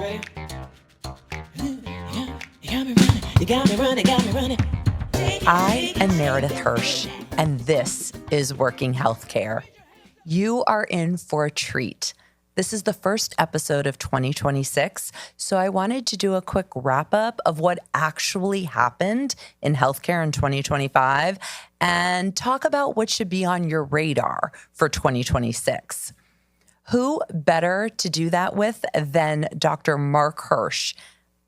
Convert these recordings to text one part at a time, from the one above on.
ready? You got me running. I am Meredith Hirsh, and this is Working Healthcare. You are in for a treat. This is the first episode of 2026, so I wanted to do a quick wrap-up of what actually happened in healthcare in 2025 and talk about what should be on your radar for 2026. Who better to do that with than Dr. Marc Hirsh?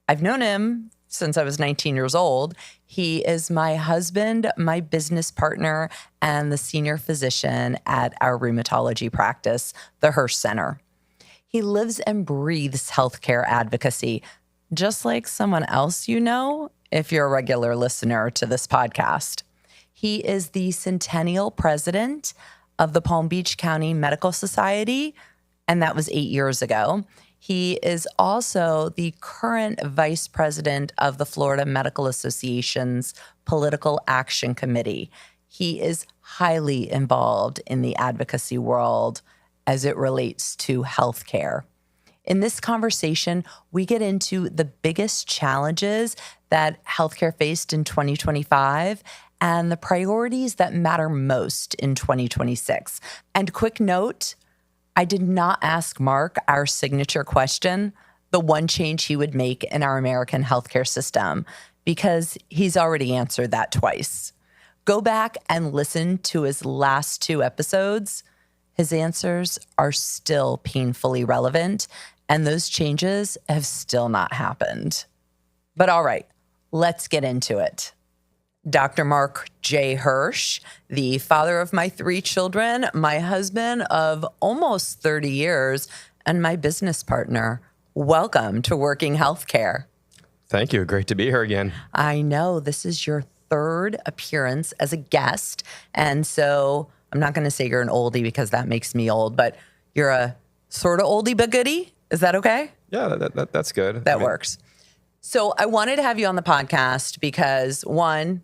I've known him since I was 19 years old. He is my husband, my business partner, and the senior physician at our rheumatology practice, the Hirsh Center. He lives and breathes healthcare advocacy, just like someone else you know, if you're a regular listener to this podcast. He is the centennial president of the Palm Beach County Medical Society, and that was 8 years ago. He is also the current vice president of the Florida Medical Association's Political Action Committee. He is highly involved in the advocacy world as it relates to healthcare. In this conversation, we get into the biggest challenges that healthcare faced in 2025 and the priorities that matter most in 2026. And quick note, I did not ask Marc our signature question, the one change he would make in our American healthcare system, because he's already answered that twice. Go back and listen to his last two episodes. His answers are still painfully relevant, and those changes have still not happened. But all right, let's get into it. Dr. Marc J. Hirsh, the father of my 3 children, my husband of almost 30 years, and my business partner. Welcome to Working Healthcare. Thank you. Great to be here again. I know this is your 3rd appearance as a guest, and so I'm not going to say you're an oldie because that makes me old, but you're a sort of oldie but goodie. Is that okay? Yeah, that's good. That works. So I wanted to have you on the podcast because, one,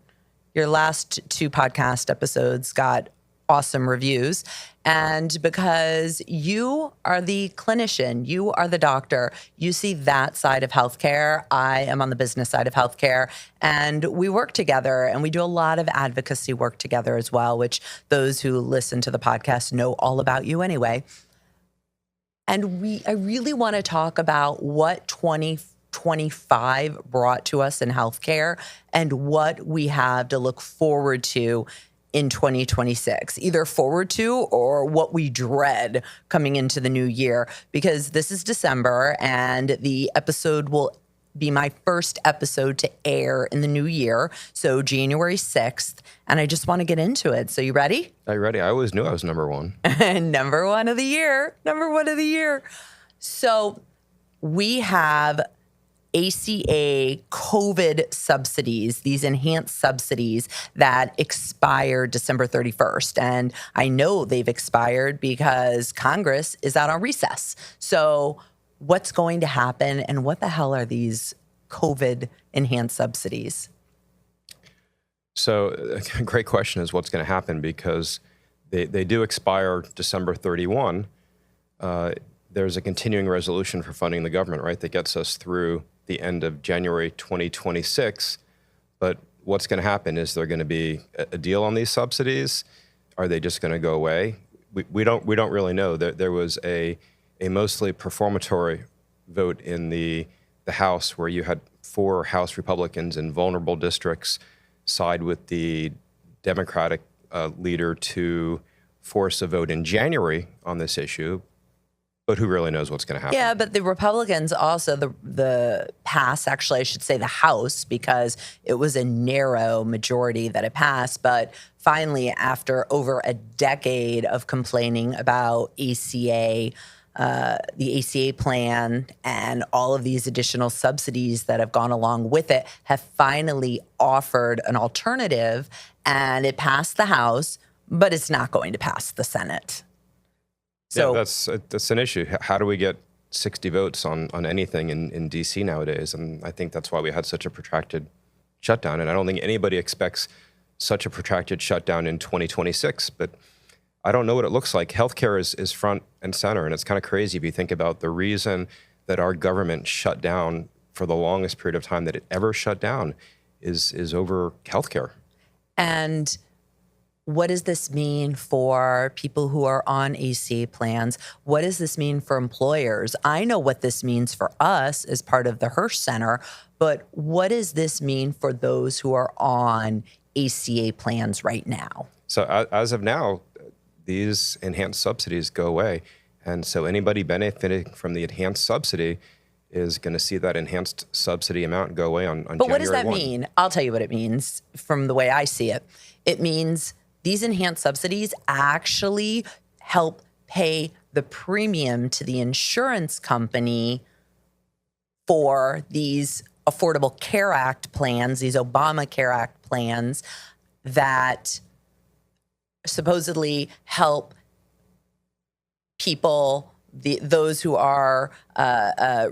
your last 2 podcast episodes got awesome reviews, and because you are the clinician, you are the doctor, you see that side of healthcare. I am on the business side of healthcare, and we work together, and we do a lot of advocacy work together as well, which those who listen to the podcast know all about you anyway. And I really want to talk about what 2025 brought to us in healthcare and what we have to look forward to in 2026, either forward to or what we dread coming into the new year, because this is December and the episode will be my first episode to air in the new year, so January 6th, and I just want to get into it. So you ready? Are you ready? I always knew I was number 1. Number one of the year. So we have ACA COVID subsidies, these enhanced subsidies that expire December 31st. And I know they've expired because Congress is out on recess. So what's going to happen and what the hell are these COVID enhanced subsidies? So a great question is what's going to happen, because they do expire December 31. There's a continuing resolution for funding the government, right, that gets us through the end of January 2026. But what's going to happen? Is there going to be a deal on these subsidies? Are they just going to go away? We don't really know. There was a mostly performatory vote in the House where you had 4 House Republicans in vulnerable districts side with the Democratic leader to force a vote in January on this issue. But who really knows what's going to happen? Yeah, but the Republicans also, the pass, actually, I should say the House, because it was a narrow majority that it passed. But finally, after over a decade of complaining about ACA, the ACA plan and all of these additional subsidies that have gone along with it, have finally offered an alternative, and it passed the House, but it's not going to pass the Senate. So yeah, that's an issue. How do we get 60 votes on anything in D.C. nowadays? And I think that's why we had such a protracted shutdown. And I don't think anybody expects such a protracted shutdown in 2026. But I don't know what it looks like. Healthcare is front and center. And it's kind of crazy if you think about the reason that our government shut down for the longest period of time that it ever shut down is over healthcare. And what does this mean for people who are on ACA plans? What does this mean for employers? I know what this means for us as part of the Hirsh Center, but what does this mean for those who are on ACA plans right now? So as of now, these enhanced subsidies go away. And so anybody benefiting from the enhanced subsidy is going to see that enhanced subsidy amount go away on January 1. But what does that mean? I'll tell you what it means from the way I see it. It means these enhanced subsidies actually help pay the premium to the insurance company for these Affordable Care Act plans, these Obamacare Act plans that supposedly help people, those who are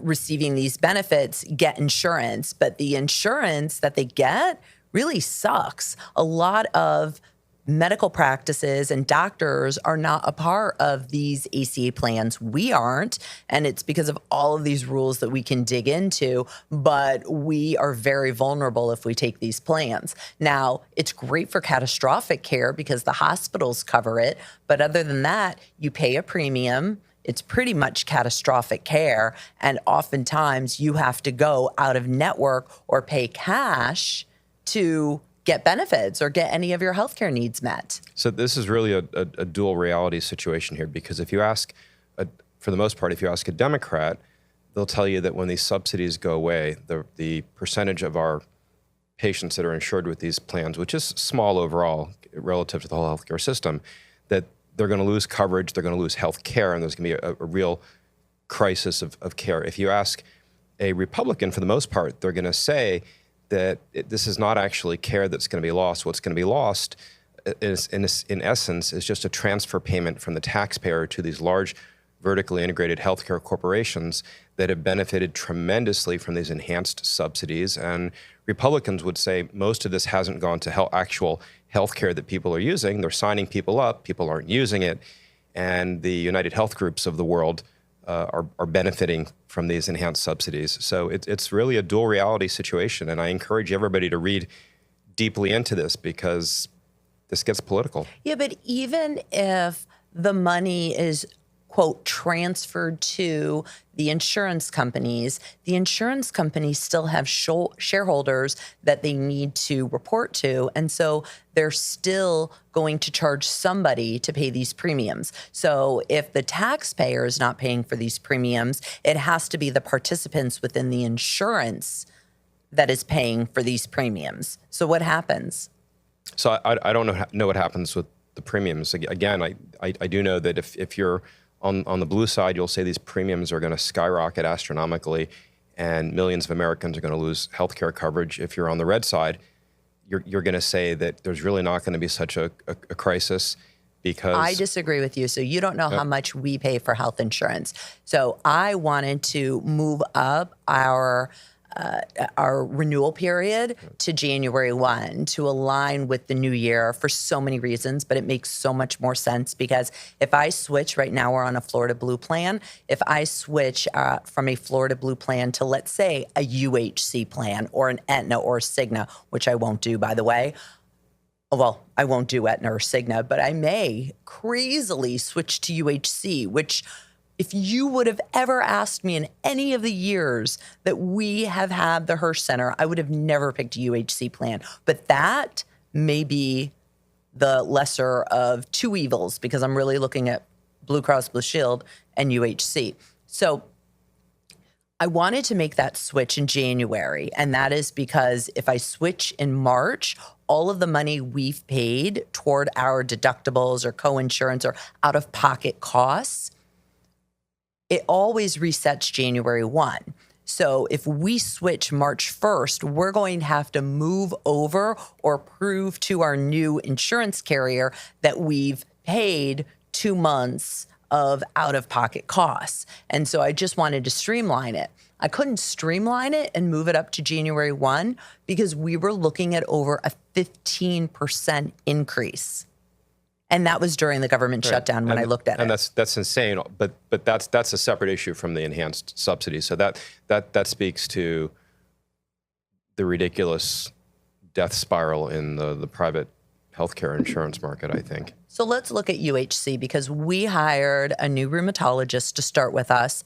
receiving these benefits, get insurance. But the insurance that they get really sucks. A lot of medical practices and doctors are not a part of these ACA plans. We aren't, and it's because of all of these rules that we can dig into, but we are very vulnerable if we take these plans. Now, it's great for catastrophic care because the hospitals cover it, but other than that, you pay a premium. It's pretty much catastrophic care, and oftentimes you have to go out of network or pay cash to get benefits or get any of your healthcare needs met. So this is really a dual reality situation here, because if you ask, for the most part, if you ask a Democrat, they'll tell you that when these subsidies go away, the percentage of our patients that are insured with these plans, which is small overall relative to the whole healthcare system, that they're going to lose coverage, they're going to lose health care, and there's going to be a real crisis of care. If you ask a Republican, for the most part, they're going to say that this is not actually care that's going to be lost. What's going to be lost is, in essence, is just a transfer payment from the taxpayer to these large vertically integrated healthcare corporations that have benefited tremendously from these enhanced subsidies. And Republicans would say most of this hasn't gone to actual healthcare that people are using. They're signing people up, people aren't using it, and the United Health Groups of the world are benefiting from these enhanced subsidies. So it's really a dual reality situation, and I encourage everybody to read deeply into this because this gets political. Yeah, but even if the money is, quote, transferred to the insurance companies still have shareholders that they need to report to. And so they're still going to charge somebody to pay these premiums. So if the taxpayer is not paying for these premiums, it has to be the participants within the insurance that is paying for these premiums. So what happens? So I don't know what happens with the premiums. Again, I do know that if you're on the blue side, you'll say these premiums are going to skyrocket astronomically and millions of Americans are going to lose healthcare coverage. If you're on the red side, you're going to say that there's really not going to be such a crisis because... I disagree with you. So you don't know how much we pay for health insurance. So I wanted to move up our renewal period to January 1 to align with the new year for so many reasons, but it makes so much more sense because if I switch, right now we're on a Florida Blue plan, if I switch from a Florida Blue plan to, let's say, a UHC plan or an Aetna or Cigna, which I won't do, by the way. Well, I won't do Aetna or Cigna, but I may crazily switch to UHC, which... if you would have ever asked me in any of the years that we have had the Hirsh Center, I would have never picked a UHC plan. But that may be the lesser of two evils because I'm really looking at Blue Cross Blue Shield and UHC. So I wanted to make that switch in January, and that is because if I switch in March, all of the money we've paid toward our deductibles or co-insurance or out-of-pocket costs, it always resets January 1. So if we switch March 1st, we're going to have to move over or prove to our new insurance carrier that we've paid 2 months of out-of-pocket costs. And so I just wanted to streamline it. I couldn't streamline it and move it up to January 1 because we were looking at over a 15% increase. And that was during the government shutdown when I looked at it. And that's insane. But that's a separate issue from the enhanced subsidies. So that speaks to the ridiculous death spiral in the private healthcare insurance market, I think. So let's look at UHC, because we hired a new rheumatologist to start with us.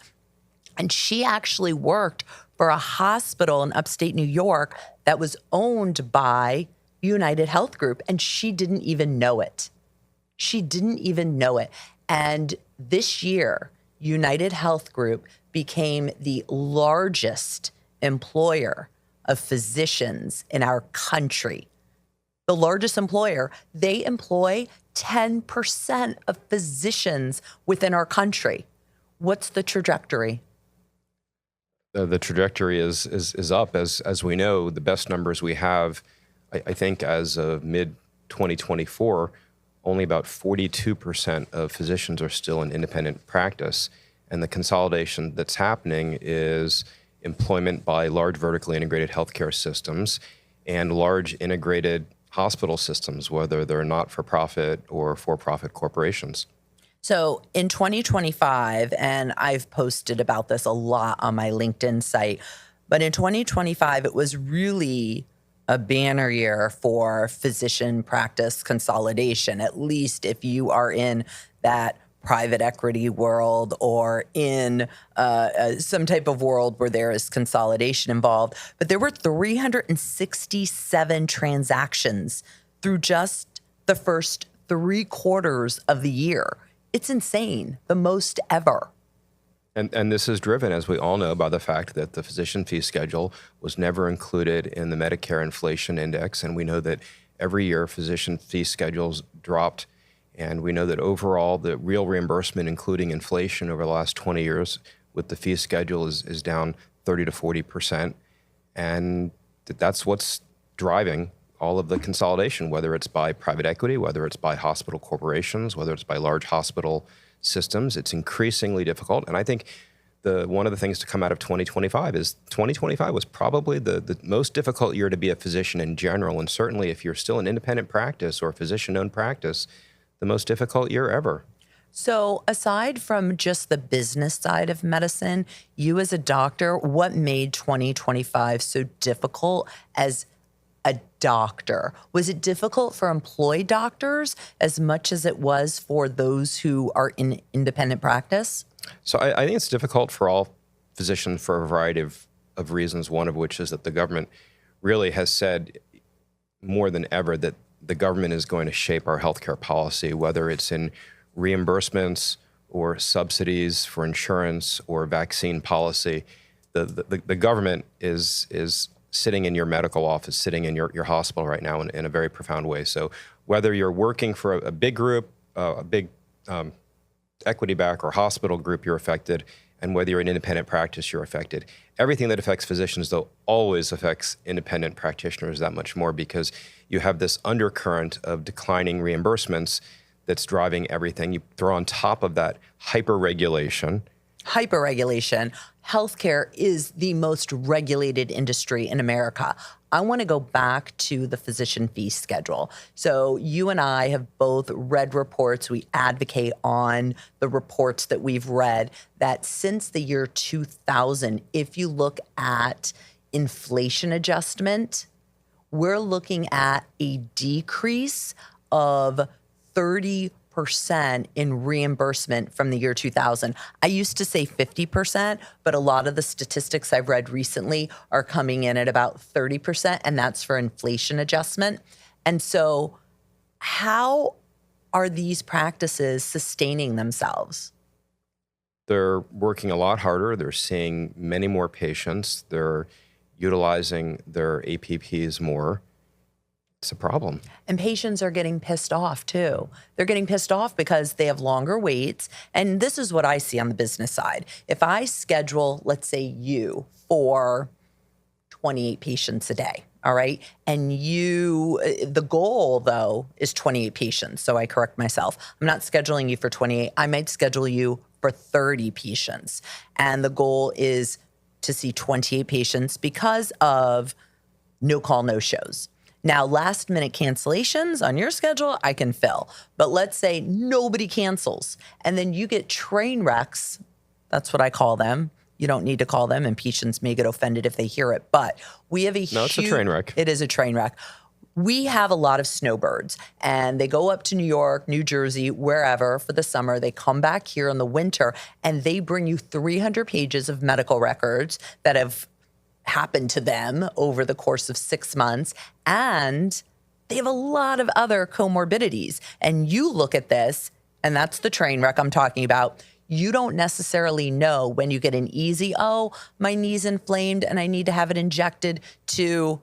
And she actually worked for a hospital in upstate New York that was owned by United Health Group, and she didn't even know it. She didn't even know it. And this year, United Health Group became the largest employer of physicians in our country. The largest employer. They employ 10% of physicians within our country. What's the trajectory? The trajectory is up. As we know, the best numbers we have, I think as of mid-2024, only about 42% of physicians are still in independent practice. And the consolidation that's happening is employment by large vertically integrated healthcare systems and large integrated hospital systems, whether they're not-for-profit or for-profit corporations. So in 2025, and I've posted about this a lot on my LinkedIn site, but in 2025, it was really a banner year for physician practice consolidation, at least if you are in that private equity world or in some type of world where there is consolidation involved. But there were 367 transactions through just the first 3 quarters of the year. It's insane, the most ever. And this is driven, as we all know, by the fact that the physician fee schedule was never included in the Medicare inflation index. And we know that every year physician fee schedules dropped. And we know that overall, the real reimbursement, including inflation over the last 20 years with the fee schedule is down 30 to 40%. And that's what's driving all of the consolidation, whether it's by private equity, whether it's by hospital corporations, whether it's by large hospital systems. It's increasingly difficult. And I think one of the things to come out of 2025 is 2025 was probably the most difficult year to be a physician in general. And certainly if you're still an independent practice or a physician-owned practice, the most difficult year ever. So aside from just the business side of medicine, you as a doctor, what made 2025 so difficult as a doctor? Was it difficult for employed doctors as much as it was for those who are in independent practice? So I think it's difficult for all physicians for a variety of reasons, one of which is that the government really has said more than ever that the government is going to shape our healthcare policy, whether it's in reimbursements or subsidies for insurance or vaccine policy. The government is sitting in your medical office, sitting in your hospital right now in a very profound way. So whether you're working for a big group, a big equity back or hospital group, you're affected. And whether you're an independent practice, you're affected. Everything that affects physicians, though, always affects independent practitioners that much more, because you have this undercurrent of declining reimbursements that's driving everything. You throw on top of that hyper-regulation. Healthcare is the most regulated industry in America. I want to go back to the physician fee schedule. So you and I have both read reports. We advocate on the reports that we've read that since the year 2000, if you look at inflation adjustment, we're looking at a decrease of 30% in reimbursement from the year 2000. I used to say 50%, but a lot of the statistics I've read recently are coming in at about 30%, and that's for inflation adjustment. And so how are these practices sustaining themselves? They're working a lot harder. They're seeing many more patients. They're utilizing their APPs more. It's a problem. And patients are getting pissed off too. They're getting pissed off because they have longer waits. And this is what I see on the business side. If I schedule, let's say you, for 28 patients a day, all right? And the goal though is 28 patients. So I correct myself. I'm not scheduling you for 28. I might schedule you for 30 patients. And the goal is to see 28 patients because of no call, no shows. Now, last minute cancellations on your schedule, I can fill. But let's say nobody cancels and then you get train wrecks. That's what I call them. You don't need to call them, and patients may get offended if they hear it. But we have No, it's a train wreck. It is a train wreck. We have a lot of snowbirds, and they go up to New York, New Jersey, wherever for the summer. They come back here in the winter, and they bring you 300 pages of medical records that have happened to them over the course of 6 months. And they have a lot of other comorbidities. And you look at this, and that's the train wreck I'm talking about. You don't necessarily know when you get an easy, oh, my knee's inflamed and I need to have it injected, to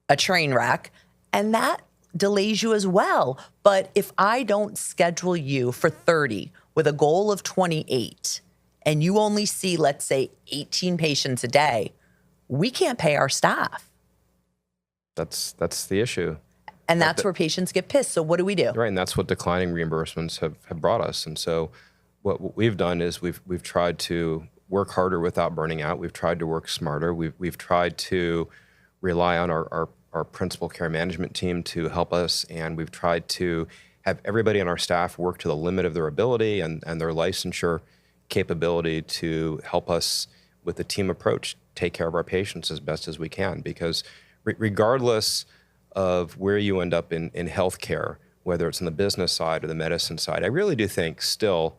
a train wreck. And that delays you as well. But if I don't schedule you for 30 with a goal of 28, and you only see, let's say, 18 patients a day, we can't pay our staff. That's the issue. And that's where patients get pissed. So what do we do? Right, and that's what declining reimbursements have brought us. And so what we've done is we've tried to work harder without burning out. We've tried to work smarter. We've tried to rely on our principal care management team to help us, and we've tried to have everybody on our staff work to the limit of their ability and their licensure capability to help us with the team approach take care of our patients as best as we can. Because regardless of where you end up in healthcare, whether it's on the business side or the medicine side, I really do think still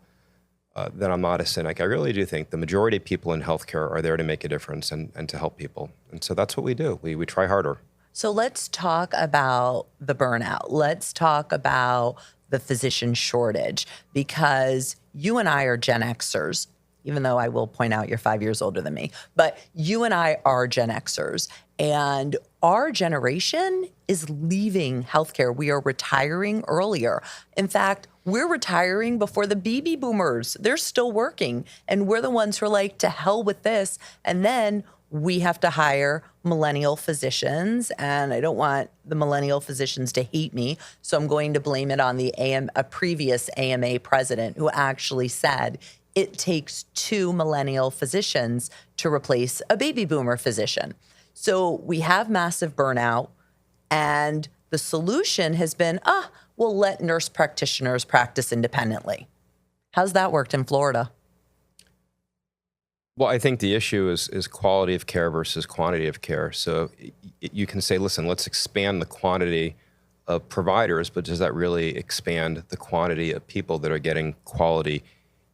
that I'm not a cynic. I really do think the majority of people in healthcare are there to make a difference and to help people. And so that's what we do. We try harder. So let's talk about the burnout. Let's talk about the physician shortage, because you and I are Gen Xers, even though I will point out you're 5 years older than me. But you and I are Gen Xers, and our generation is leaving healthcare. We are retiring earlier. In fact, we're retiring before the baby boomers. They're still working, and we're the ones who are like, to hell with this. And then we have to hire millennial physicians, and I don't want the millennial physicians to hate me, so I'm going to blame it on a previous AMA president who actually said it takes 2 millennial physicians to replace a baby boomer physician. So we have massive burnout, and the solution has been, we'll let nurse practitioners practice independently. How's that worked in Florida? Well, I think the issue is quality of care versus quantity of care. So you can say, listen, let's expand the quantity of providers, but does that really expand the quantity of people that are getting quality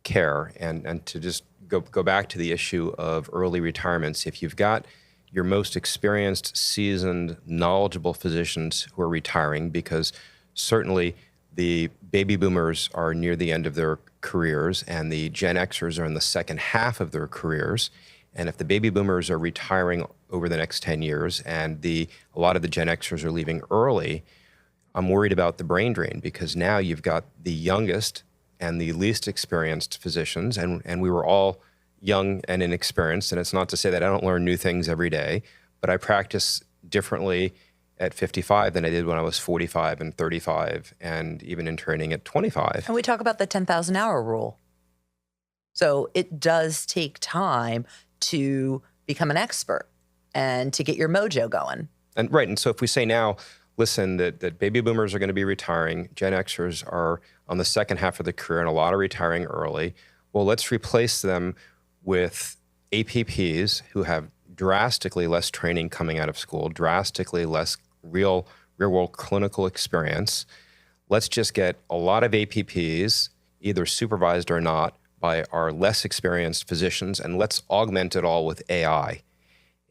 care? And to just go back to the issue of early retirements, if you've got your most experienced, seasoned, knowledgeable physicians who are retiring, because certainly the baby boomers are near the end of their careers and the Gen Xers are in the second half of their careers. And if the baby boomers are retiring over the next 10 years and a lot of the Gen Xers are leaving early, I'm worried about the brain drain, because now you've got the youngest and the least experienced physicians, and we were all young and inexperienced. And it's not to say that I don't learn new things every day, but I practice differently at 55 than I did when I was 45 and 35, and even in training at 25. And we talk about the 10,000 hour rule. So it does take time to become an expert and to get your mojo going. And right, and so if we say now, listen, that baby boomers are going to be retiring, Gen Xers are on the second half of the career, and a lot are retiring early. Well, let's replace them with APPs who have drastically less training coming out of school, drastically less real-world clinical experience. Let's just get a lot of APPs, either supervised or not, by our less experienced physicians, and let's augment it all with AI.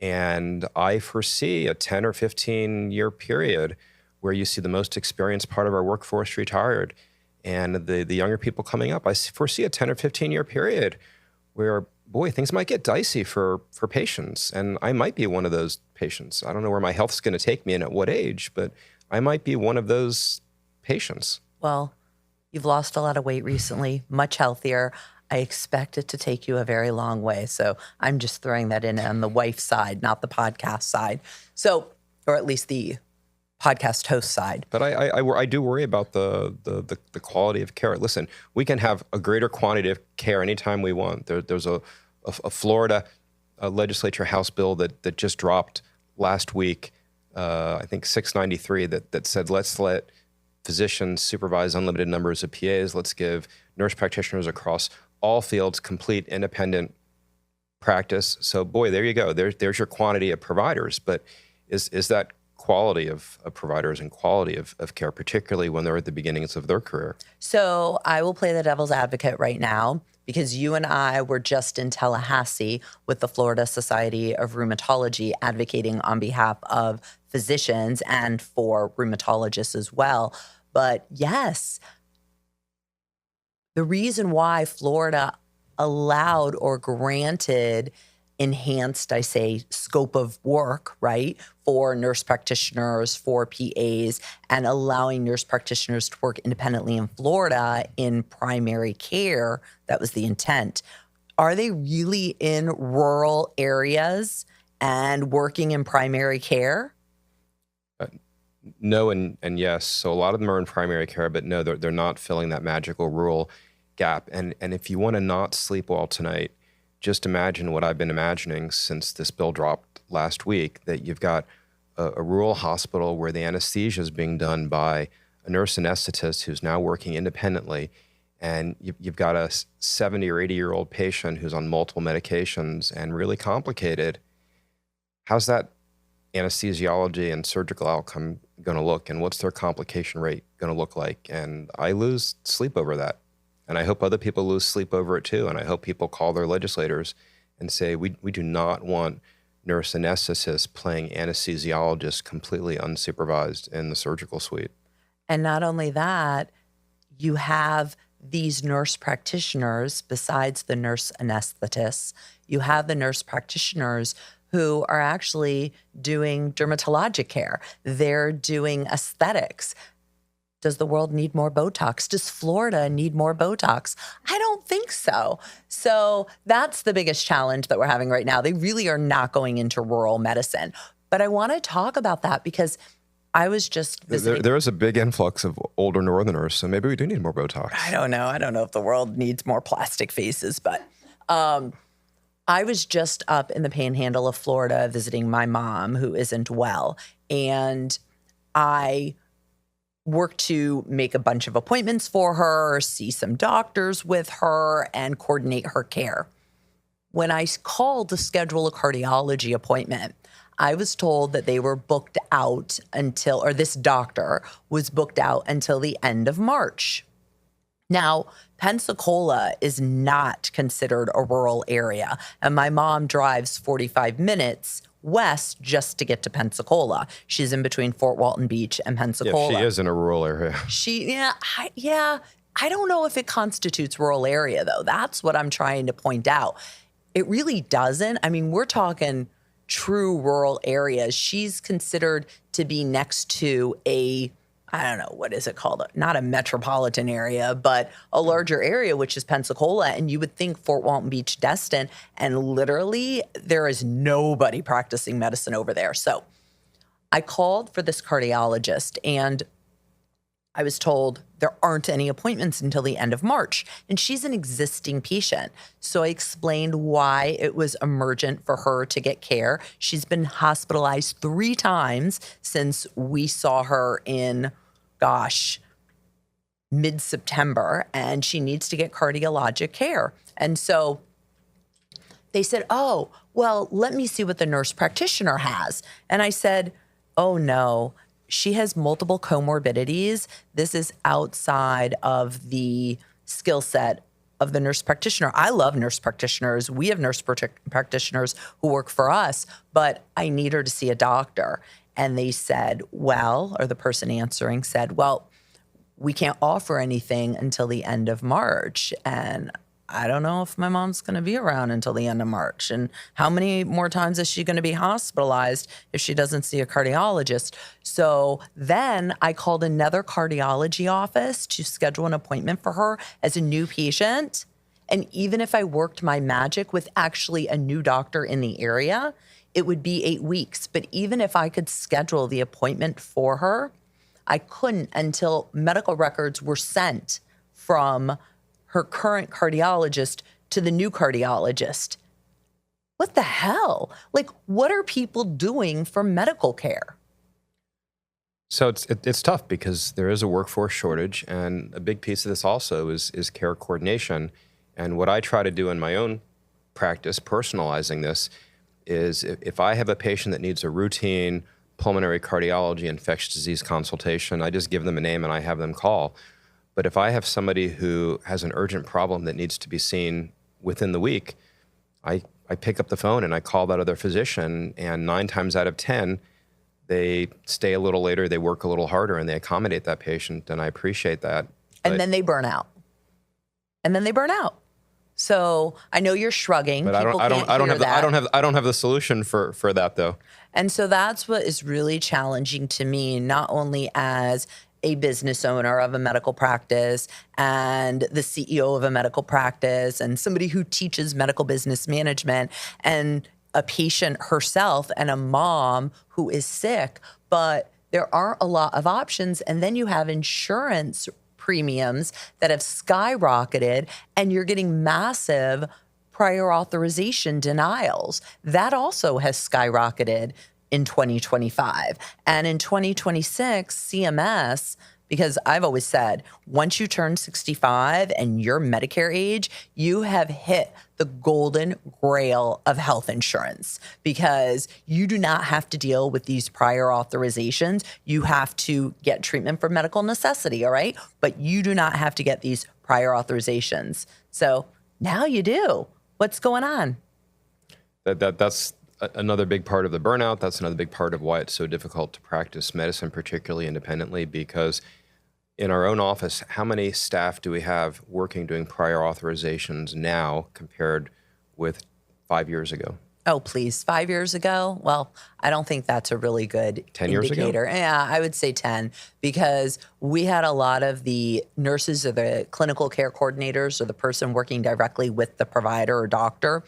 And I foresee a 10 or 15 year period where you see the most experienced part of our workforce retired and the younger people coming up. I foresee a 10 or 15 year period where, boy, things might get dicey for patients. And I might be one of those patients. I don't know where my health's going to take me and at what age, but I might be one of those patients. Well, you've lost a lot of weight recently, much healthier. I expect it to take you a very long way. So I'm just throwing that in on the wife side, not the podcast side. So, or at least the podcast host side. But I do worry about the quality of care. Listen, we can have a greater quantity of care anytime we want. There's a Florida legislature House bill that just dropped last week I think 693, that said, let's let physicians supervise unlimited numbers of PAs. Let's give nurse practitioners across all fields complete independent practice. So, boy, there you go. There's your quantity of providers. But is that quality of providers and quality of care, particularly when they're at the beginnings of their career? So I will play the devil's advocate right now, because you and I were just in Tallahassee with the Florida Society of Rheumatology advocating on behalf of physicians and for rheumatologists as well. But yes, the reason why Florida allowed or granted enhanced, I say, scope of work, right, for nurse practitioners, for PAs, and allowing nurse practitioners to work independently in Florida in primary care, that was the intent. Are they really in rural areas and working in primary care? No and yes. So a lot of them are in primary care, but no, they're not filling that magical rural gap. And if you want to not sleep well tonight, just imagine what I've been imagining since this bill dropped last week, that you've got a rural hospital where the anesthesia is being done by a nurse anesthetist who's now working independently, and you've got a 70 or 80-year-old patient who's on multiple medications and really complicated. How's that anesthesiology and surgical outcome going to look, and what's their complication rate going to look like? And I lose sleep over that. And I hope other people lose sleep over it too. And I hope people call their legislators and say, we do not want nurse anesthetists playing anesthesiologists completely unsupervised in the surgical suite. And not only that, you have these nurse practitioners, besides the nurse anesthetists, you have the nurse practitioners who are actually doing dermatologic care. They're doing aesthetics. Does the world need more Botox? Does Florida need more Botox? I don't think so. So that's the biggest challenge that we're having right now. They really are not going into rural medicine. But I want to talk about that because I was just visiting. There is a big influx of older Northerners, so maybe we do need more Botox. I don't know. I don't know if the world needs more plastic faces, but I was just up in the panhandle of Florida visiting my mom, who isn't well. And I work to make a bunch of appointments for her, see some doctors with her, and coordinate her care. When I called to schedule a cardiology appointment, I was told that they were booked out until, or this doctor was booked out until the end of March. Now, Pensacola is not considered a rural area, and my mom drives 45 minutes west just to get to Pensacola. She's in between Fort Walton Beach and Pensacola. Yeah, she is in a rural area. I don't know if it constitutes rural area, though. That's what I'm trying to point out. It really doesn't. I mean, we're talking true rural areas. She's considered to be next to I don't know, what is it called? Not a metropolitan area, but a larger area, which is Pensacola. And you would think Fort Walton Beach, Destin, and literally there is nobody practicing medicine over there. So I called for this cardiologist and I was told there aren't any appointments until the end of March. And she's an existing patient. So I explained why it was emergent for her to get care. She's been hospitalized 3 times since we saw her in mid-September, and she needs to get cardiologic care. And so they said, oh, well, let me see what the nurse practitioner has. And I said, oh, no, she has multiple comorbidities. This is outside of the skill set of the nurse practitioner. I love nurse practitioners. We have nurse practitioners who work for us, but I need her to see a doctor. And they said, well, or the person answering said, well, we can't offer anything until the end of March. And I don't know if my mom's going to be around until the end of March. And how many more times is she going to be hospitalized if she doesn't see a cardiologist? So then I called another cardiology office to schedule an appointment for her as a new patient. And even if I worked my magic with actually a new doctor in the area, it would be 8 weeks. But even if I could schedule the appointment for her, I couldn't until medical records were sent from her current cardiologist to the new cardiologist. What the hell? Like, what are people doing for medical care? So it's tough because there is a workforce shortage, and a big piece of this also is care coordination. And what I try to do in my own practice, personalizing this, is if I have a patient that needs a routine pulmonary cardiology infectious disease consultation, I just give them a name and I have them call. But if I have somebody who has an urgent problem that needs to be seen within the week, I pick up the phone and I call that other physician, and 9 times out of 10, they stay a little later, they work a little harder, and they accommodate that patient, and I appreciate that. And then they burn out. So I know you're shrugging. But I don't have the solution for that though. And so that's what is really challenging to me, not only as a business owner of a medical practice and the CEO of a medical practice and somebody who teaches medical business management and a patient herself and a mom who is sick, but there aren't a lot of options. And then you have insurance premiums that have skyrocketed, and you're getting massive prior authorization denials. That also has skyrocketed in 2025. And in 2026, CMS, because I've always said, once you turn 65 and you're Medicare age, you have hit the golden grail of health insurance, because you do not have to deal with these prior authorizations. You have to get treatment for medical necessity, all right? But you do not have to get these prior authorizations. So now you do. What's going on? That's another big part of the burnout. That's another big part of why it's so difficult to practice medicine, particularly independently, because in our own office, how many staff do we have working doing prior authorizations now compared with 5 years ago? Oh, please. 5 years ago? Well, I don't think that's a really good 10 years indicator. ago? Yeah, I would say 10, because we had a lot of the nurses or the clinical care coordinators or the person working directly with the provider or doctor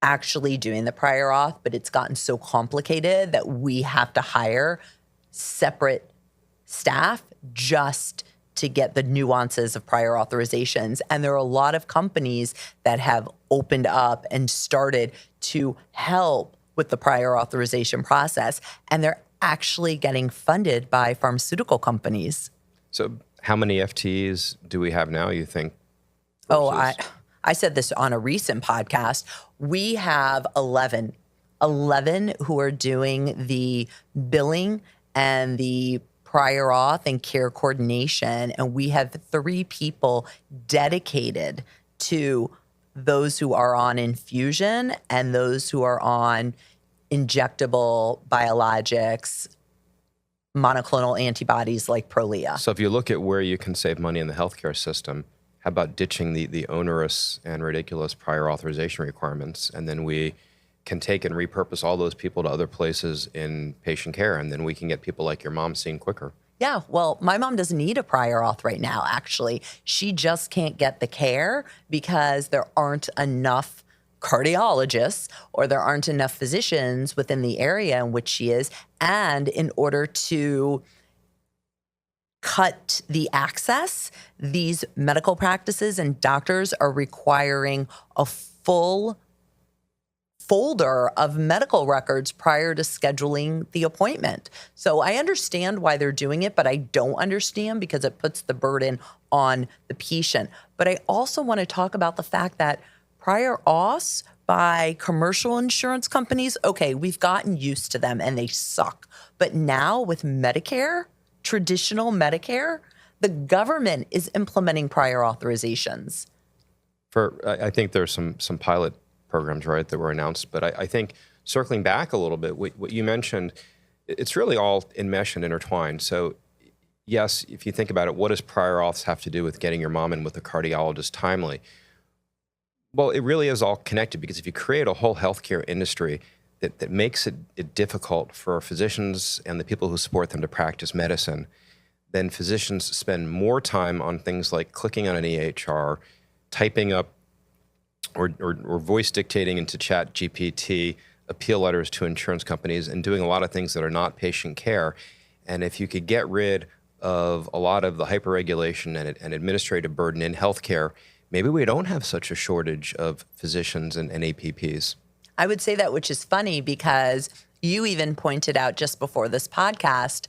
actually doing the prior auth, but it's gotten so complicated that we have to hire separate staff just to get the nuances of prior authorizations. And there are a lot of companies that have opened up and started to help with the prior authorization process, and they're actually getting funded by pharmaceutical companies. So how many FTEs do we have now, you think? Oh, I said this on a recent podcast. We have 11 who are doing the billing and the prior auth and care coordination. And we have 3 people dedicated to those who are on infusion and those who are on injectable biologics, monoclonal antibodies like Prolia. So if you look at where you can save money in the healthcare system, how about ditching the onerous and ridiculous prior authorization requirements, and then we can take and repurpose all those people to other places in patient care, and then we can get people like your mom seen quicker. Yeah, well, my mom doesn't need a prior auth right now, actually. She just can't get the care because there aren't enough cardiologists or there aren't enough physicians within the area in which she is. And in order to cut the access, these medical practices and doctors are requiring a full folder of medical records prior to scheduling the appointment. So I understand why they're doing it, but I don't understand because it puts the burden on the patient. But I also want to talk about the fact that prior auths by commercial insurance companies, okay, we've gotten used to them and they suck. But now with Medicare, traditional Medicare, the government is implementing prior authorizations. I think there's some pilot programs, right, that were announced. But I think circling back a little bit, what you mentioned, it's really all enmeshed and intertwined. So yes, if you think about it, what does prior auths have to do with getting your mom in with a cardiologist timely? Well, it really is all connected, because if you create a whole healthcare industry that makes it difficult for physicians and the people who support them to practice medicine, then physicians spend more time on things like clicking on an EHR, typing up or voice dictating into Chat GPT appeal letters to insurance companies, and doing a lot of things that are not patient care. And if you could get rid of a lot of the hyperregulation and administrative burden in healthcare, maybe we don't have such a shortage of physicians and APPs. I would say that, which is funny because you even pointed out just before this podcast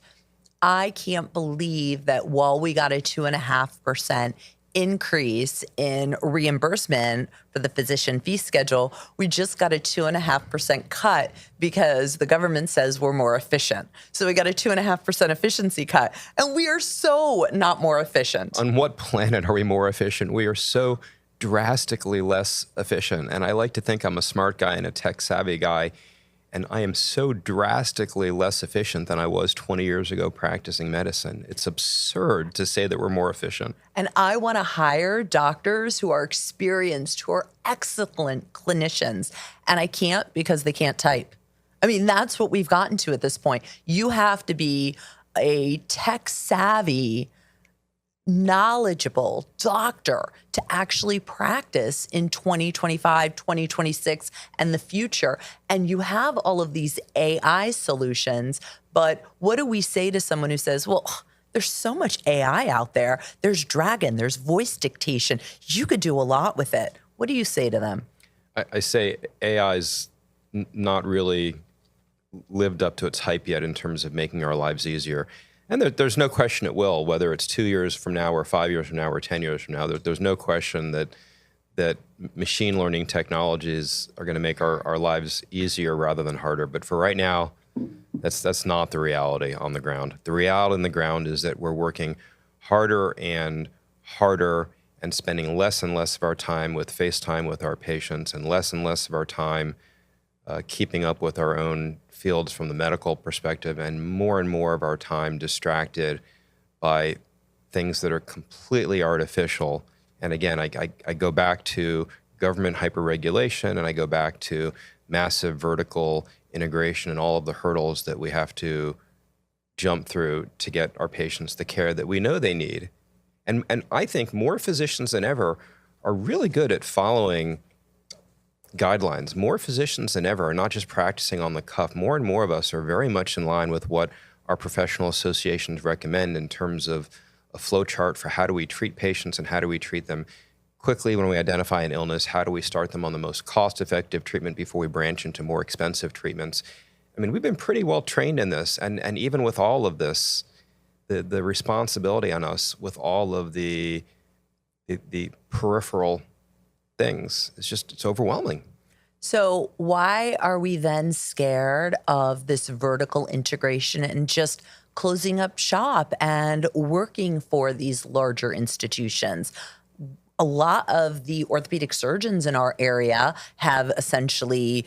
I can't believe that while we got a 2.5% increase in reimbursement for the physician fee schedule, we just got a 2.5% cut because the government says we're more efficient. So we got a 2.5% efficiency cut, and we are so not more efficient. On what planet are we more efficient? We are so drastically less efficient. And I like to think I'm a smart guy and a tech savvy guy. And I am so drastically less efficient than I was 20 years ago practicing medicine. It's absurd to say that we're more efficient. And I want to hire doctors who are experienced, who are excellent clinicians. And I can't because they can't type. I mean, that's what we've gotten to at this point. You have to be a tech savvy, knowledgeable doctor to actually practice in 2025, 2026, and the future. And you have all of these AI solutions, but what do we say to someone who says, well, there's so much AI out there. There's Dragon, there's voice dictation. You could do a lot with it. What do you say to them? I say AI's not really lived up to its hype yet in terms of making our lives easier. And there's no question it will, whether it's 2 years from now or 5 years from now or 10 years from now. There's no question that machine learning technologies are going to make our lives easier rather than harder. But for right now, that's not the reality on the ground. The reality on the ground is that we're working harder and harder and spending less and less of our time with FaceTime with our patients and less of our time keeping up with our own fields from the medical perspective, and more of our time distracted by things that are completely artificial. And again, I go back to government hyperregulation, and I go back to massive vertical integration and all of the hurdles that we have to jump through to get our patients the care that we know they need. And I think more physicians than ever are really good at following guidelines. More physicians than ever are not just practicing on the cuff. More and more of us are very much in line with what our professional associations recommend in terms of a flow chart for how do we treat patients and how do we treat them quickly when we identify an illness, how do we start them on the most cost-effective treatment before we branch into more expensive treatments. I mean, we've been pretty well trained in this, and even with all of this, the responsibility on us with all of the peripheral things, it's overwhelming. So why are we then scared of this vertical integration and just closing up shop and working for these larger institutions? A lot of the orthopedic surgeons in our area have essentially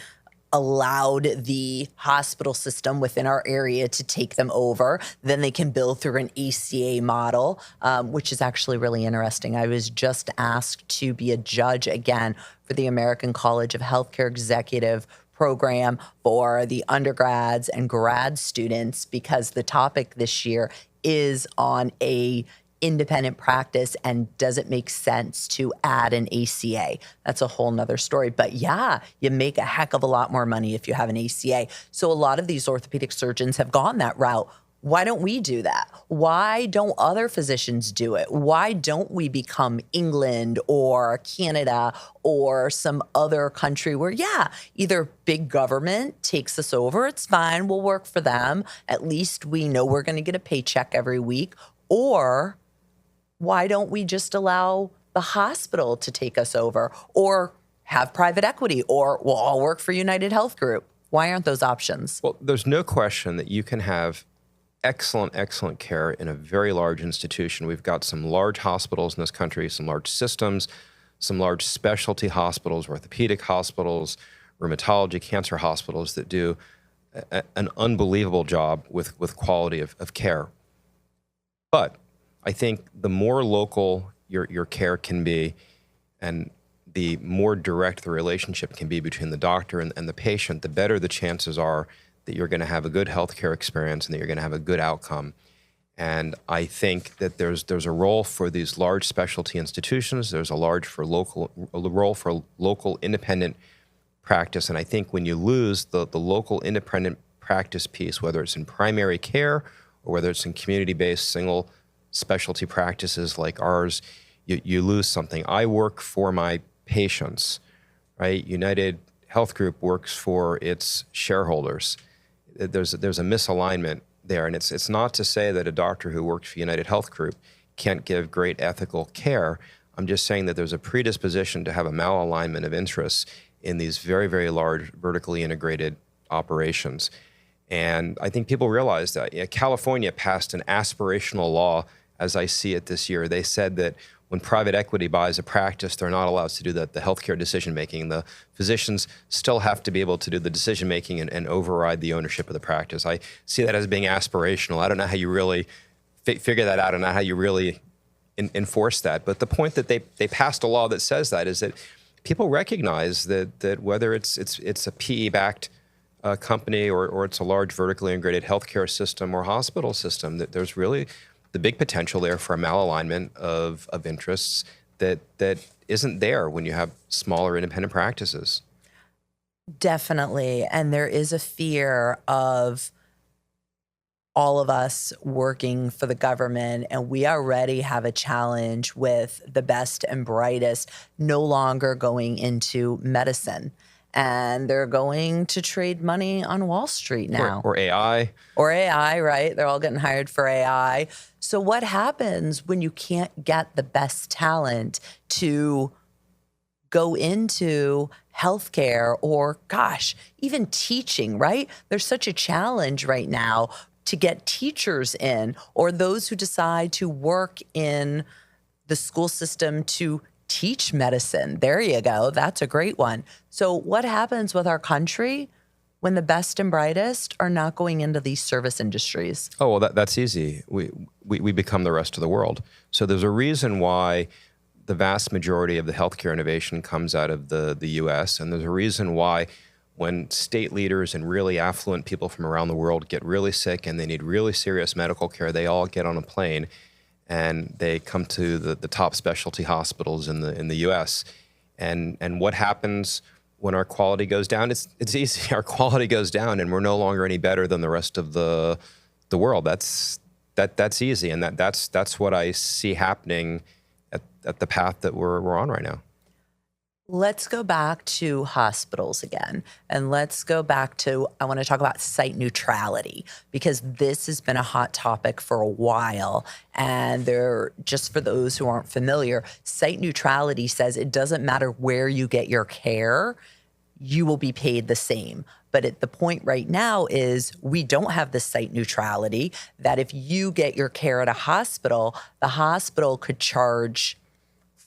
allowed the hospital system within our area to take them over. Then they can bill through an ACA model, which is actually really interesting. I was just asked to be a judge again for the American College of Healthcare Executive program for the undergrads and grad students, because the topic this year is on a independent practice and does it make sense to add an ACA? That's a whole nother story. But yeah, you make a heck of a lot more money if you have an ACA. So a lot of these orthopedic surgeons have gone that route. Why don't we do that? Why don't other physicians do it? Why don't we become England or Canada or some other country where, yeah, either big government takes us over, it's fine, we'll work for them. At least we know we're going to get a paycheck every week. Or why don't we just allow the hospital to take us over, or have private equity, or we'll all work for United Health Group? Why aren't those options? Well, there's no question that you can have excellent care in a very large institution. We've got some large hospitals in this country, some large systems, some large specialty hospitals, orthopedic hospitals, rheumatology, cancer hospitals that do an unbelievable job with quality of care. But I think the more local your care can be and the more direct the relationship can be between the doctor and the patient, the better the chances are that you're going to have a good healthcare experience and that you're going to have a good outcome. And I think that there's a role for these large specialty institutions. There's a role for local independent practice. And I think when you lose the local independent practice piece, whether it's in primary care or whether it's in community-based single specialty practices like ours, you lose something. I work for my patients, right? United Health Group works for its shareholders. There's a misalignment there. And it's not to say that a doctor who works for United Health Group can't give great ethical care. I'm just saying that there's a predisposition to have a malalignment of interests in these very, very large vertically integrated operations. And I think people realize that. California passed an aspirational law, as I see it this year. They said that when private equity buys a practice, they're not allowed to do the healthcare decision-making. The physicians still have to be able to do the decision-making and override the ownership of the practice. I see that as being aspirational. I don't know how you really figure that out and not how you really enforce that. But the point that they passed a law that says that is that people recognize that whether it's a PE-backed company or it's a large vertically integrated healthcare system or hospital system, that there's really the big potential there for a malalignment of interests that isn't there when you have smaller independent practices. Definitely. And there is a fear of all of us working for the government, and we already have a challenge with the best and brightest no longer going into medicine. And they're going to trade money on Wall Street now. Or AI. Or AI, right? They're all getting hired for AI. So what happens when you can't get the best talent to go into healthcare or, gosh, even teaching, right? There's such a challenge right now to get teachers in, or those who decide to work in the school system to teach medicine. There you go. That's a great one. So what happens with our country when the best and brightest are not going into these service industries? Oh, well, that's easy. We become the rest of the world. So there's a reason why the vast majority of the healthcare innovation comes out of the U.S., and there's a reason why when state leaders and really affluent people from around the world get really sick and they need really serious medical care, they all get on a plane and they come to the top specialty hospitals in the U.S. And what happens when our quality goes down? It's easy. Our quality goes down, and we're no longer any better than the rest of the world. That's easy, and that's what I see happening at the path that we're on right now. Let's go back to hospitals again, and let's go back to, I want to talk about site neutrality, because this has been a hot topic for a while. And just for those who aren't familiar, site neutrality says it doesn't matter where you get your care, you will be paid the same. But at the point right now is we don't have the site neutrality, that if you get your care at a hospital, the hospital could charge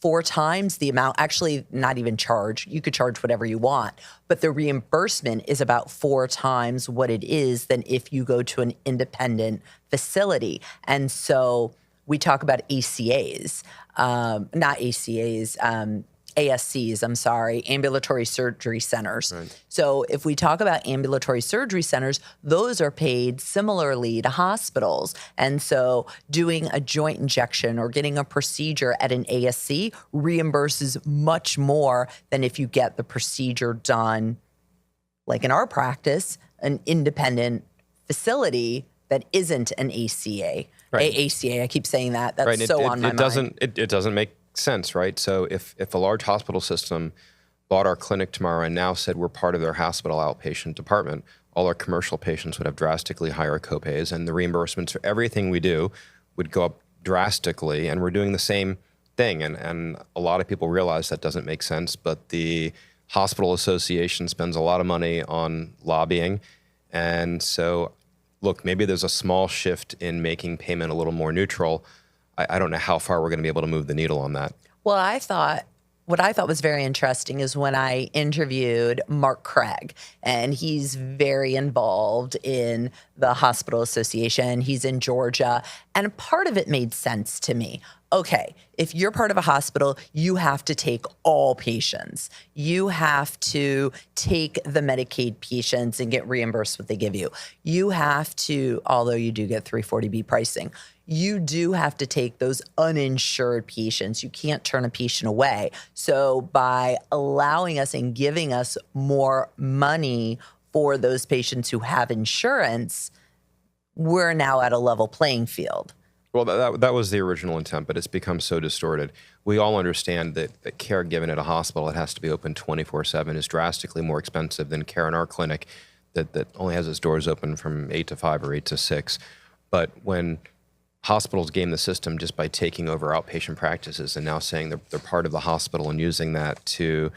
4 times the amount, actually not even charge, you could charge whatever you want, but the reimbursement is about 4 times what it is than if you go to an independent facility. And so we talk about ACAs, not ACAs, ASCs, I'm sorry, ambulatory surgery centers. Right. So if we talk about ambulatory surgery centers, those are paid similarly to hospitals. And so doing a joint injection or getting a procedure at an ASC reimburses much more than if you get the procedure done, like in our practice, an independent facility that isn't an ACA. Right. ACA, I keep saying that. That's right. On my mind. It doesn't make sense, right? So if a large hospital system bought our clinic tomorrow and now said we're part of their hospital outpatient department, all our commercial patients would have drastically higher copays, and the reimbursements for everything we do would go up drastically, and we're doing the same thing. And a lot of people realize that doesn't make sense, but the hospital association spends a lot of money on lobbying. And so, look, maybe there's a small shift in making payment a little more neutral. I don't know how far we're going to be able to move the needle on that. Well, what I thought was very interesting is when I interviewed Mark Craig, and he's very involved in the hospital association. He's in Georgia, and part of it made sense to me. Okay, if you're part of a hospital, you have to take all patients. You have to take the Medicaid patients and get reimbursed what they give you. You have to, although you do get 340B pricing, you do have to take those uninsured patients. You can't turn a patient away. So by allowing us and giving us more money for those patients who have insurance, we're now at a level playing field. Well, that was the original intent, but it's become so distorted. We all understand that care given at a hospital that has to be open 24/7 is drastically more expensive than care in our clinic that only has its doors open from 8 to 5 or 8 to 6. But when hospitals game the system just by taking over outpatient practices and now saying they're part of the hospital and using that to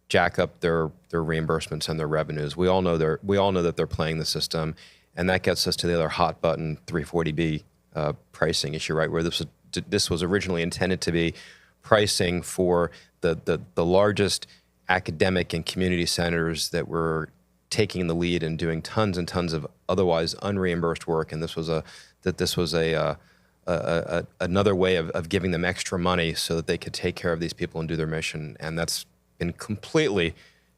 jack up their reimbursements and their revenues, we all know that they're playing the system, and that gets us to the other hot button 340B pricing issue, right? Where this was originally intended to be pricing for the largest academic and community centers that were taking the lead and doing tons and tons of otherwise unreimbursed work, and this was another way of giving them extra money so that they could take care of these people and do their mission, and that's been completely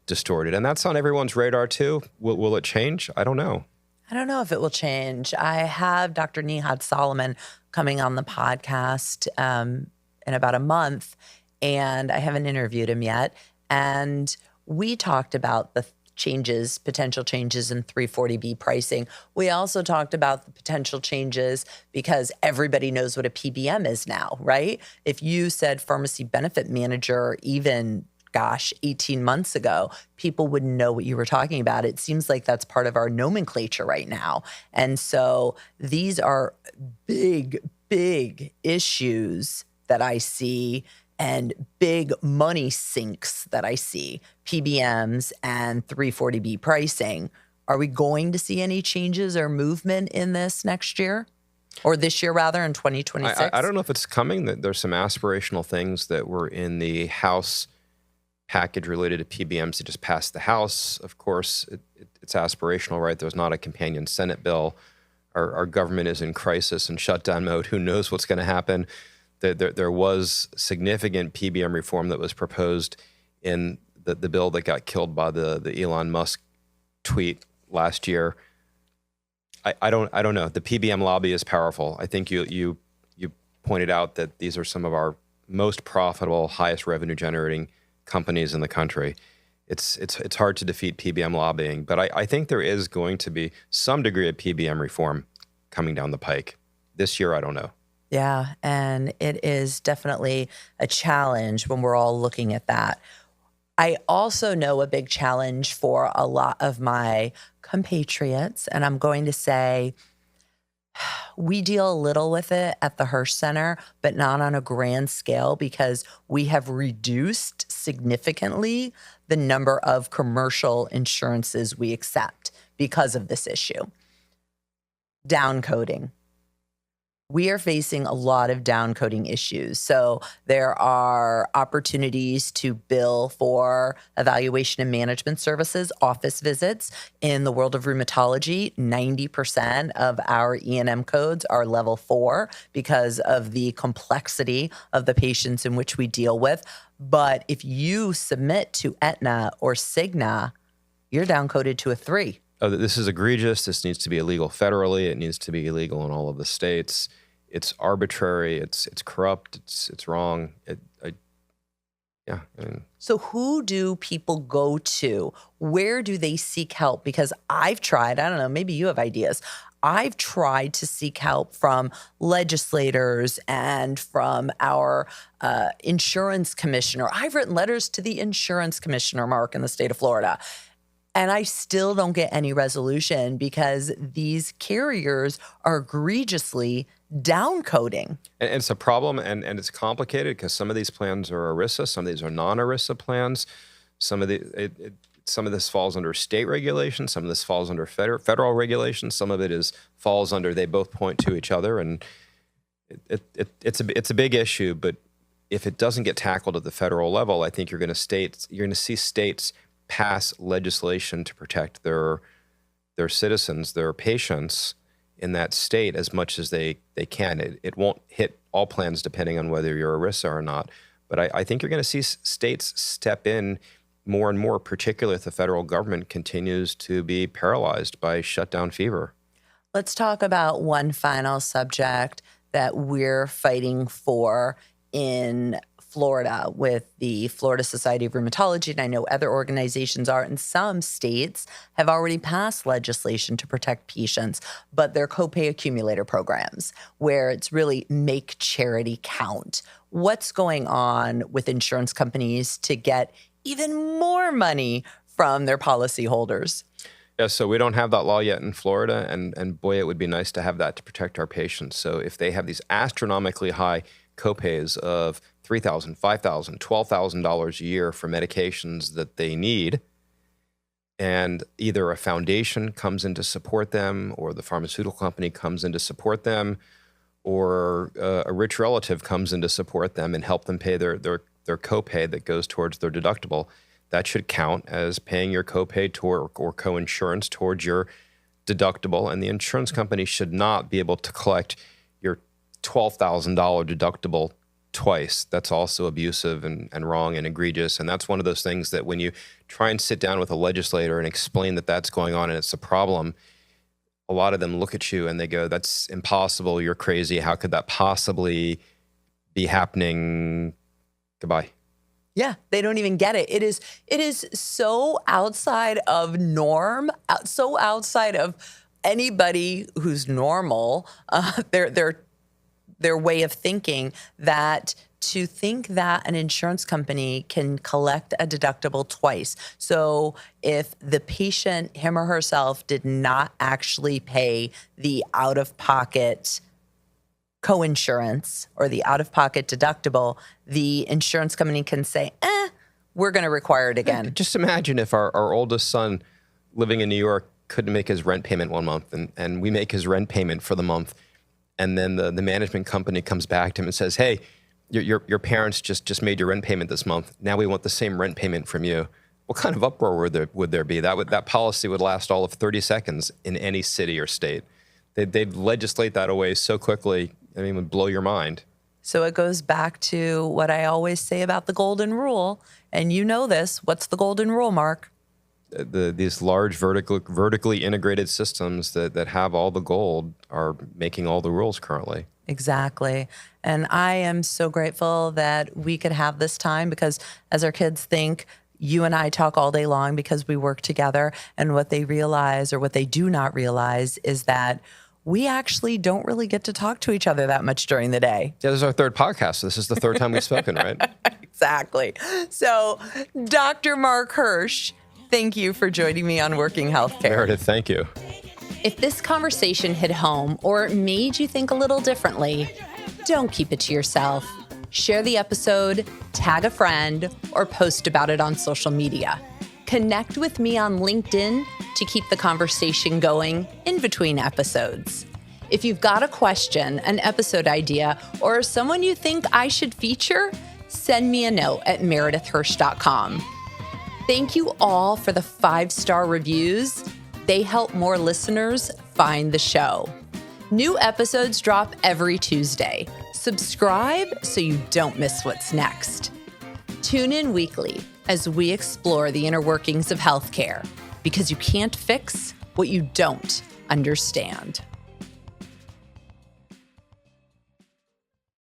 distorted. And that's on everyone's radar too. Will it change? I don't know. I don't know if it will change. I have Dr. Nihad Solomon coming on the podcast in about a month, and I haven't interviewed him yet. And we talked about the potential changes in 340B pricing. We also talked about the potential changes because everybody knows what a PBM is now, right? If you said pharmacy benefit manager, even 18 months ago, people wouldn't know what you were talking about. It seems like that's part of our nomenclature right now. And so these are big, big issues that I see and big money sinks that I see, PBMs and 340B pricing. Are we going to see any changes or movement in this next year? Or this year, rather, in 2026? I don't know if it's coming. There's some aspirational things that were in the House package related to PBMs that just passed the House. Of course, it's aspirational, right? There's not a companion Senate bill. Our government is in crisis and shutdown mode. Who knows what's going to happen? There was significant PBM reform that was proposed in the bill that got killed by the Elon Musk tweet last year. I don't know. The PBM lobby is powerful. I think you pointed out that these are some of our most profitable, highest revenue generating companies in the country. It's hard to defeat PBM lobbying, but I think there is going to be some degree of PBM reform coming down the pike. This year, I don't know. Yeah, and it is definitely a challenge when we're all looking at that. I also know a big challenge for a lot of my compatriots, and I'm going to say we deal a little with it at the Hirsh Center, but not on a grand scale because we have reduced significantly the number of commercial insurances we accept because of this issue. Downcoding. We are facing a lot of downcoding issues. So there are opportunities to bill for evaluation and management services, office visits. In the world of rheumatology, 90% of our E&M codes are level 4 because of the complexity of the patients in which we deal with. But if you submit to Aetna or Cigna, you're downcoded to a 3. Oh, this is egregious. This needs to be illegal federally. It needs to be illegal in all of the states. It's arbitrary. It's corrupt. It's wrong. So who do people go to? Where do they seek help? Because I've tried, I don't know, maybe you have ideas. I've tried to seek help from legislators and from our insurance commissioner. I've written letters to the insurance commissioner, Mark, in the state of Florida. And I still don't get any resolution because these carriers are egregiously downcoding. And it's a problem, and it's complicated because some of these plans are ERISA, some of these are non-ERISA plans. Some of this falls under state regulation, some of this falls under federal regulation, some of it falls under, they both point to each other, and it's a big issue. But if it doesn't get tackled at the federal level, I think you're going to see states pass legislation to protect their citizens, their patients in that state as much as they can. It won't hit all plans depending on whether you're ERISA or not. But I think you're going to see states step in more and more, particularly if the federal government continues to be paralyzed by shutdown fever. Let's talk about one final subject that we're fighting for in Florida with the Florida Society of Rheumatology, and I know other organizations are, and some states have already passed legislation to protect patients, but they're copay accumulator programs where it's really make charity count. What's going on with insurance companies to get even more money from their policyholders? Yeah, so we don't have that law yet in Florida, and boy, it would be nice to have that to protect our patients. So if they have these astronomically high copays of $3,000, $5,000, $12,000 a year for medications that they need, and either a foundation comes in to support them, or the pharmaceutical company comes in to support them, or a rich relative comes in to support them and help them pay their copay that goes towards their deductible, that should count as paying your copay or co-insurance towards your deductible. And the insurance company should not be able to collect your $12,000 deductible twice. That's also abusive and wrong and egregious. And that's one of those things that when you try and sit down with a legislator and explain that that's going on and it's a problem, a lot of them look at you and they go, that's impossible. You're crazy. How could that possibly be happening? Goodbye. Yeah, they don't even get it. It is so outside of norm, so outside of anybody who's normal, their way of thinking, that to think that an insurance company can collect a deductible twice. So if the patient, him or herself, did not actually pay the out-of-pocket co-insurance or the out-of-pocket deductible, the insurance company can say, we're going to require it again. Just imagine if our oldest son living in New York couldn't make his rent payment one month, and we make his rent payment for the month, and then the management company comes back to him and says, hey, your parents just made your rent payment this month. Now we want the same rent payment from you. What kind of uproar would there be? That policy would last all of 30 seconds in any city or state. They'd legislate that away so quickly. I mean, it would blow your mind. So it goes back to what I always say about the golden rule. And you know this. What's the golden rule, Mark? These large vertically integrated systems that have all the gold are making all the rules currently. Exactly. And I am so grateful that we could have this time, because as our kids think, you and I talk all day long because we work together. And what they realize, or what they do not realize, is that we actually don't really get to talk to each other that much during the day. Yeah, this is our third podcast. So this is the third time we've spoken, right? Exactly. So, Dr. Marc Hirsh, thank you for joining me on Working Healthcare. Meredith, thank you. If this conversation hit home or made you think a little differently, don't keep it to yourself. Share the episode, tag a friend, or post about it on social media. Connect with me on LinkedIn to keep the conversation going in between episodes. If you've got a question, an episode idea, or someone you think I should feature, send me a note at meredithhirsh.com. Thank you all for the 5-star reviews. They help more listeners find the show. New episodes drop every Tuesday. Subscribe so you don't miss what's next. Tune in weekly as we explore the inner workings of healthcare, because you can't fix what you don't understand.